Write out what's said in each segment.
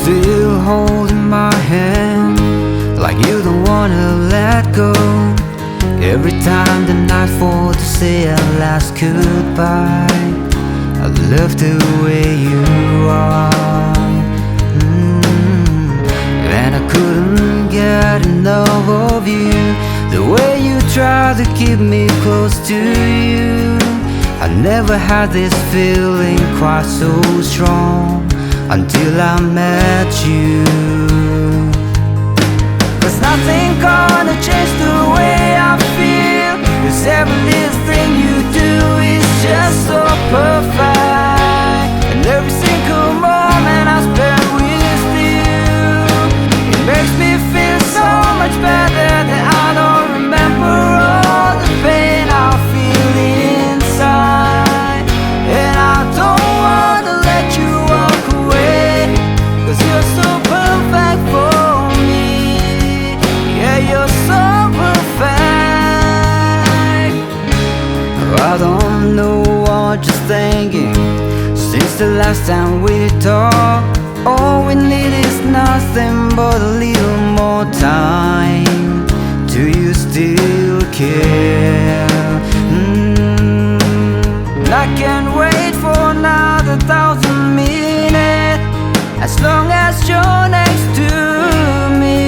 still holding my hand, like you don't wanna let go. Every time the night falls to say our last goodbye, I love the way you are. And I couldn't get enough of you, the way you try to keep me close to you. I never had this feeling quite so strong until I met you. 'Cause nothing gonna change the way I feel, 'cause every little thing you do is just so perfect. And every single moment I spend with you, it makes me feel so much better that I don't remember all the pain I feel inside. And I don't wanna let you walk away, 'cause you're so perfect for me. Yeah, you're so perfect. I don't know what you're thinking. Since the last time we talked, all we need is nothing but a little more time. Do you still care? I can't wait for another 1,000 minutes, as long as you're next to me.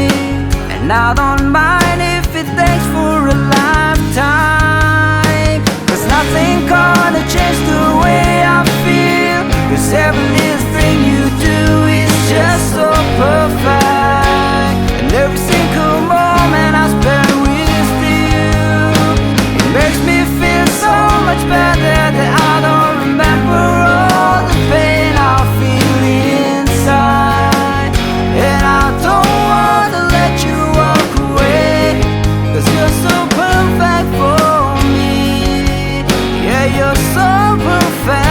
And I don't mind if it takes for a lifetime, 'cause nothing gonna change the way I feel, 'cause every little thing you do is just so perfect. And every single moment I spend with you, it makes me feel so much better that I don't remember all the pain I feel inside. And I don't wanna let you walk away, 'cause you're so perfect for me. Yeah, you're so perfect.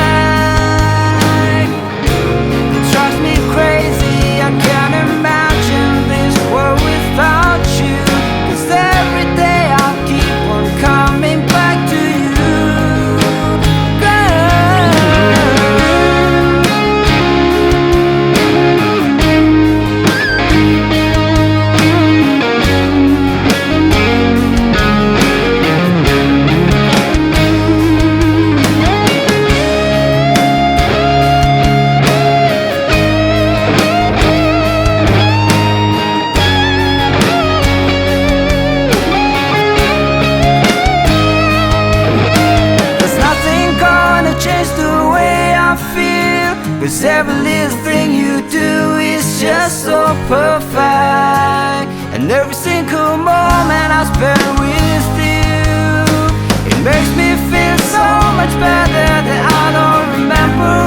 It drives me crazy, I can't imagine this world without you. 'Cause every day I keep on coming back to you, girl. Change the way I feel, 'cause every little thing you do is just so perfect. And every single moment I spend with you, it makes me feel so much better that I don't remember